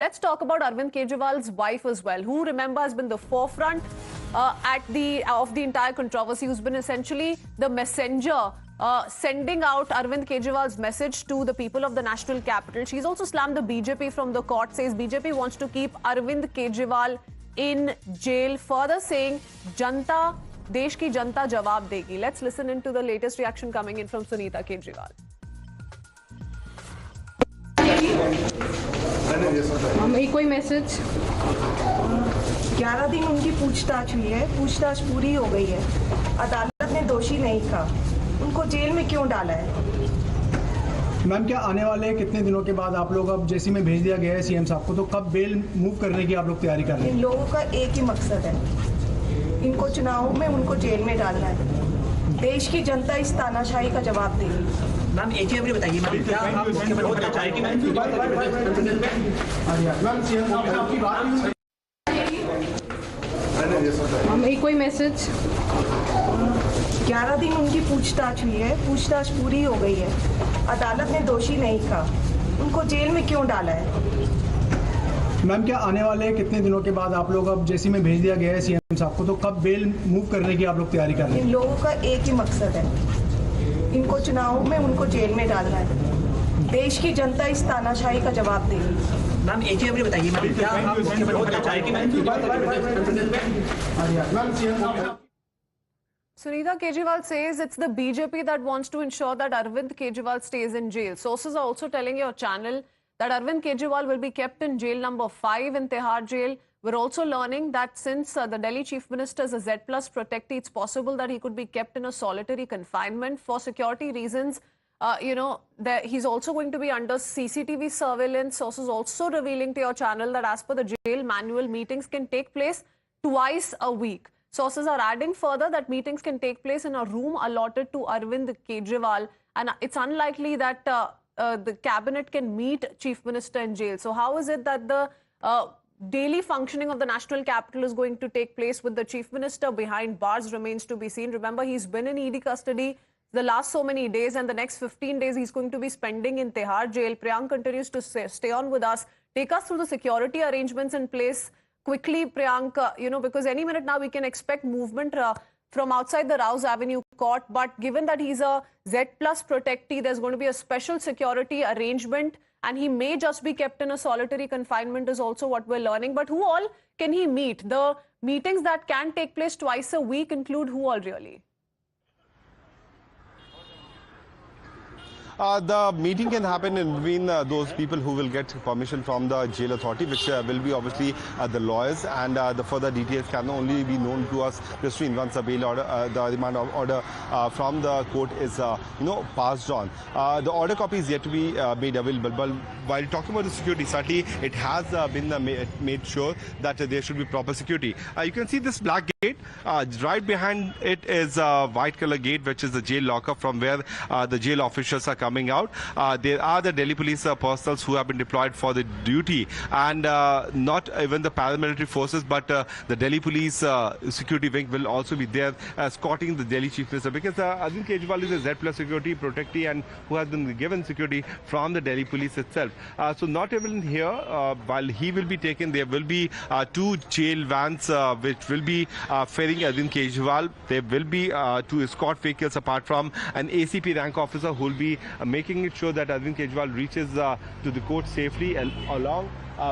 Let's talk about Arvind Kejriwal's wife as well, who, remember, has been the forefront of the entire controversy, who's been essentially the messenger sending out Arvind Kejriwal's message to the people of the national capital. She's also slammed the BJP from the court, says BJP wants to keep Arvind Kejriwal in jail, further saying Janta, Desh ki Janta jawab degi. Let's listen into the latest reaction coming in from Sunita Kejriwal. कोई message 11 दिन उनकी पूछताछ हुई है, पूछताछ पूरी हो गई है। अदालत ने दोषी नहीं कहा, उनको जेल में क्यों डाला है? मैम, क्या आने वाले कितने दिनों के बाद आप लोग अब जेसी में भेज दिया गया है सीएम साहब को, तो कब बेल मूव करने की आप लोग तैयारी कर रहे हैं? इन लोगों का एक ही मकसद है, इनको चुनाव में उनको जेल में डालना है। देश की जनता इस तानाशाही का जवाब देगी। मैम एक चीज बताइए, मैम क्या आप मुख्यमंत्री होना चाहेंगे? कोई मैसेज 11 दिन उनकी पूछताछ हुई है, पूछताछ पूरी हो गई है। अदालत ने दोषी नहीं कहा, उनको जेल में क्यों डाला है? मैम, क्या आने वाले कितने दिनों के बाद आप लोग अब जेसी में भेज दिया गया है सीएम साहब को, तो कब बेल मूव करने की आप लोग तैयारी कर रहे हैं? इन लोगों का एक ही मकसद है, इनको चुनाव में उनको जेल में डालना है। देश की जनता इस तानाशाही का जवाब देगी। मैम एक चीज बताइए, मैम क्या आप मुख्यमंत्री होना चाहेंगे? Sunita Kejriwal says it's the BJP that wants to ensure that Arvind Kejriwal stays in jail. Sources are also telling your channel that Arvind Kejriwal will be kept in jail number 5 in Tihar jail. We're also learning that since the Delhi Chief Minister is a Z+ protectee, it's possible that he could be kept in a solitary confinement for security reasons. He's also going to be under CCTV surveillance. Sources also revealing to your channel that as per the jail manual, meetings can take place twice a week. Sources are adding further that meetings can take place in a room allotted to Arvind Kejriwal, and it's unlikely that the cabinet can meet Chief Minister in jail. So how is it that the daily functioning of the national capital is going to take place with the Chief Minister behind bars remains to be seen. Remember, he's been in ED custody the last so many days, and the next 15 days he's going to be spending in Tihar jail. Priyank continues to stay on with us. Take us through the security arrangements in place quickly, Priyank, because any minute now we can expect movement from outside the Rouse Avenue court. But given that he's a Z+ protectee, there's going to be a special security arrangement, and he may just be kept in a solitary confinement is also what we're learning. But who all can he meet? The meetings that can take place twice a week include who all really? The meeting can happen in between those people who will get permission from the jail authority, which will be obviously the lawyers, and the further details can only be known to us once the bail order, the remand order from the court is passed on. The order copy is yet to be made available. But while talking about the security, certainly it has been made sure that there should be proper security. You can see this black gate. Right behind it is a white color gate, which is the jail lockup from where the jail officials are coming out. There are the Delhi police personnel who have been deployed for the duty, and not even the paramilitary forces, but the Delhi police security wing will also be there escorting the Delhi Chief Minister, because Arvind Kejriwal is a Z+ security protectee and who has been given security from the Delhi police itself. So not even here, while he will be taken, there will be 2 jail vans which will be ferrying Arvind Kejriwal. There will be 2 escort vehicles apart from an ACP rank officer who will be making it sure that Arvind Kejriwal reaches to the court safely, and along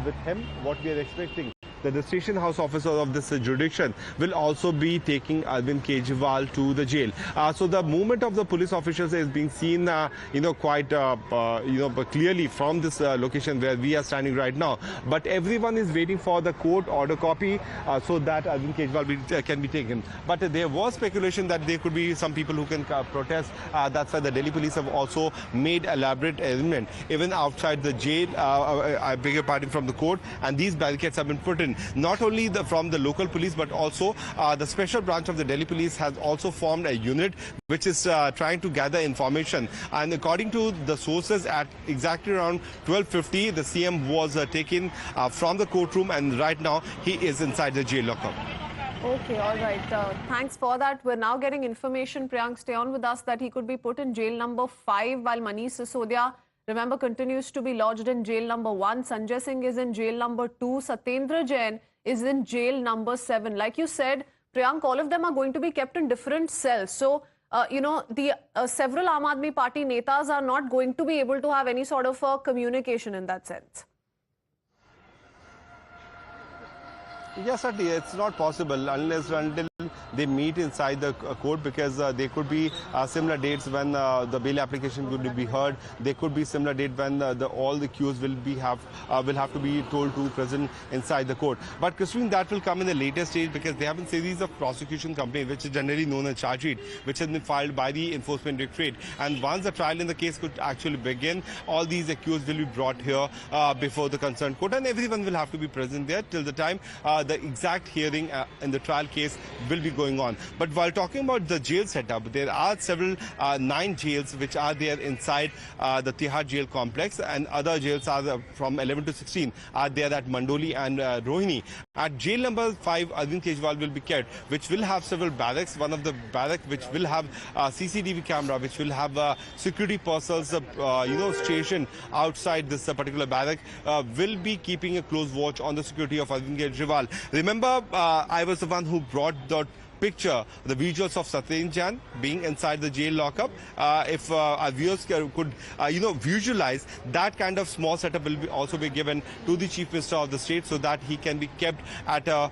with him, what we are expecting, that the station house officer of this jurisdiction will also be taking Arvind Kejriwal to the jail. So the movement of the police officials is being seen, quite clearly from this location where we are standing right now. But everyone is waiting for the court order copy so that Arvind Kejriwal can be taken. But there was speculation that there could be some people who can protest. That's why the Delhi police have also made elaborate arrangement even outside the jail. I beg your pardon, from the court, and these barricades have been put in. Not only from the local police, but also the special branch of the Delhi police has also formed a unit which is trying to gather information. And according to the sources, at exactly around 12:50, the CM was taken from the courtroom, and right now he is inside the jail lockup. Okay, all right. Thanks for that. We're now getting information, Priyank, stay on with us, that he could be put in jail number 5, while Manish Sisodia remember, continues to be lodged in jail number 1. Sanjay Singh is in jail number 2. Satyendra Jain is in jail number 7. Like you said, Priyank, all of them are going to be kept in different cells. So, the several Aam Aadmi Party netas are not going to be able to have any sort of a communication in that sense. Yes, certainly. It's not possible unless until they meet inside the court, because there could be similar dates when the bail application could be heard. There could be similar date when all the accused will have to be told to present inside the court. But Christine, that will come in the later stage, because they have been series of prosecution complaints, which is generally known as charge sheet, which has been filed by the Enforcement Directorate. And once the trial in the case could actually begin, all these accused will be brought here before the concerned court, and everyone will have to be present there till the time the exact hearing in the trial case will be going on. But while talking about the jail setup, there are several 9 jails which are there inside the Tihar jail complex, and other jails are from 11 to 16 are there at Mandoli and Rohini. At jail number 5, Arvind Kejriwal will be kept, which will have several barracks. One of the barracks which will have CCTV camera, which will have security persons stationed outside this particular barrack, will be keeping a close watch on the security of Arvind Kejriwal. Remember, I was the one who brought the picture, the visuals of Satyendra Jain being inside the jail lockup. If our viewers could, visualize, that kind of small setup will also be given to the Chief Minister of the state, so that he can be kept at a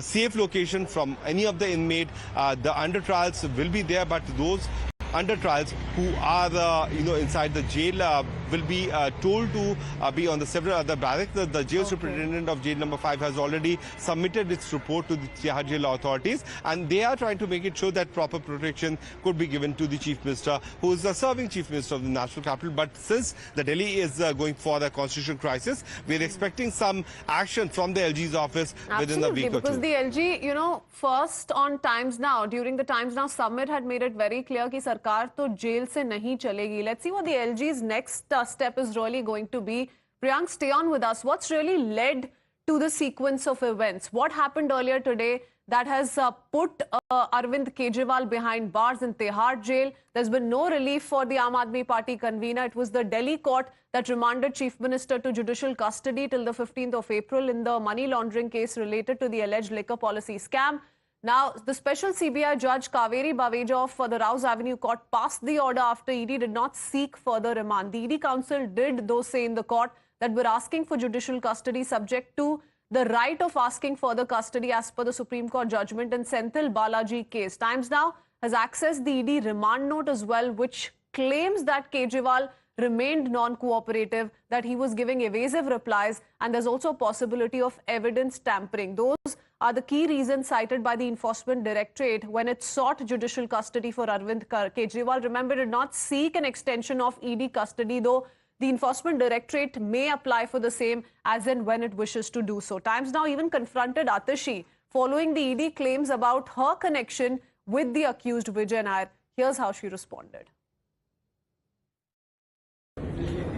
safe location from any of the inmate. The under trials will be there, but those under trials who are inside the jail will be told to be on the several other barracks. The jail superintendent of jail number 5 has already submitted its report to the Tihar jail authorities, and they are trying to make it sure that proper protection could be given to the Chief Minister, who is the serving Chief Minister of the national capital. But since the Delhi is going for the constitutional crisis, we are expecting some action from the LG's office within the week or two. Because the LG, first on Times Now, during the Times Now summit, had made it very clear कि सरकार तो jail से नहीं चलेगी. Let's see what the LG's next step is really going to be. Priyank, stay on with us. What's really led to the sequence of events? What happened earlier today that has put Arvind Kejriwal behind bars in Tihar jail? There's been no relief for the Aam Aadmi Party convener. It was the Delhi court that remanded Chief Minister to judicial custody till the 15th of April in the money laundering case related to the alleged liquor policy scam. Now, the special CBI judge Kaveri Baweja for the Rouse Avenue court passed the order after ED did not seek further remand. The ED counsel did, though, say in the court that we're asking for judicial custody subject to the right of asking further custody as per the Supreme Court judgment in Senthil Balaji case. Times Now has accessed the ED remand note as well, which claims that Kejriwal remained non-cooperative, that he was giving evasive replies, and there's also a possibility of evidence tampering. Those are the key reasons cited by the Enforcement Directorate when it sought judicial custody for Arvind Kejriwal. Remember, did not seek an extension of ED custody, though the Enforcement Directorate may apply for the same as and when it wishes to do so. Times Now even confronted Atashi following the ED claims about her connection with the accused Vijay Nair. Here's how she responded.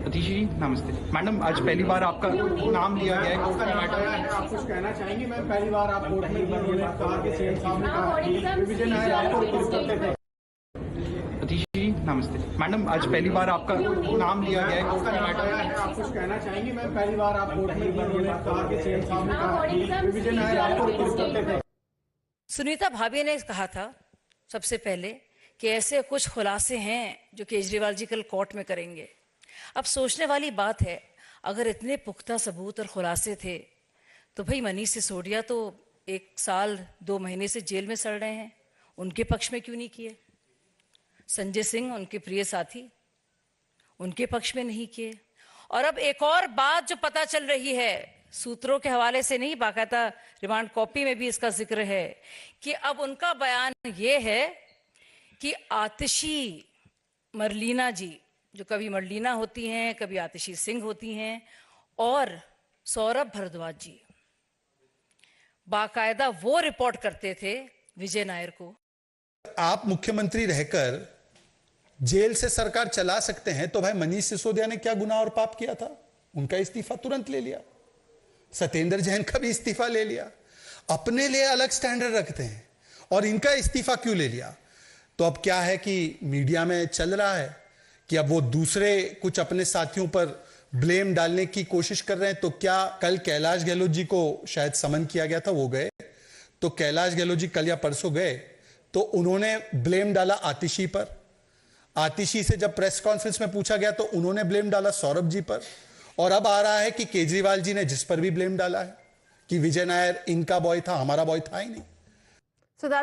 Atishi जी नमस्ते. Madam, आज पहली बार आपका नाम लिया गया है court में. Madam, आप कुछ कहना चाहेंगे? मैम, पहली बार आप कोर्ट में कहा कि सीएम साहब ने कहा कि विजय नायर आपको रिपोर्ट करते थे. अतिशी जी नमस्ते. मैडम, आज पहली बार आपका नाम लिया गया है कोर्ट में. मैडम, आप कुछ कहना चाहेंगे? मैम, पहली बार आप कोर्ट में कहा कि सीएम साहब ने कहा कि विजय नायर आपको रिपोर्ट करते थे. सुनीता भाभी ने कहा था सबसे पहले कि ऐसे कुछ खुलासे हैं जो केजरीवाल जी कल कोर्ट में करेंगे. अब सोचने वाली बात है, अगर इतने पुख्ता सबूत और खुलासे थे तो भाई मनीष सिसोदिया तो 1 साल 2 महीने से जेल में सड़ रहे हैं, उनके पक्ष में क्यों नहीं किए? संजय सिंह, उनके प्रिय साथी, उनके पक्ष में नहीं किए. और अब एक और बात जो पता चल रही है, सूत्रों के हवाले से नहीं, बाकायदा रिमांड कॉपी में भी इसका जिक्र है कि अब उनका बयान ये है कि आतिशी मरलीना जी, जो कभी मरलीना होती हैं, कभी आतिशी सिंह होती हैं, और सौरभ भारद्वाज जी बाकायदा वो रिपोर्ट करते थे विजय नायर को. आप मुख्यमंत्री रहकर जेल से सरकार चला सकते हैं, तो भाई मनीष सिसोदिया ने क्या गुनाह और पाप किया था? उनका इस्तीफा तुरंत ले लिया. सत्येंद्र जैन का भी इस्तीफा ले लिया. अपने लिए अलग स्टैंडर्ड रखते हैं, और इनका इस्तीफा क्यों ले लिया? तो अब क्या है कि मीडिया में चल रहा है कि अब वो दूसरे कुछ अपने साथियों पर ब्लेम डालने की कोशिश कर रहे हैं। तो क्या कल कैलाश गहलोत जी को शायद समन किया गया था, वो गए, तो कैलाश गहलोत जी कल या परसों गए तो उन्होंने ब्लेम डाला आतिशी पर। आतिशी से जब प्रेस कॉन्फ्रेंस में पूछा गया तो उन्होंने ब्लेम डाला सौरभ जी पर। और अब आ रहा है कि केजरीवाल जी ने जिस पर भी ब्लेम डाला है कि विजय नायर इनका बॉय था, हमारा बॉय था ही नहीं। So that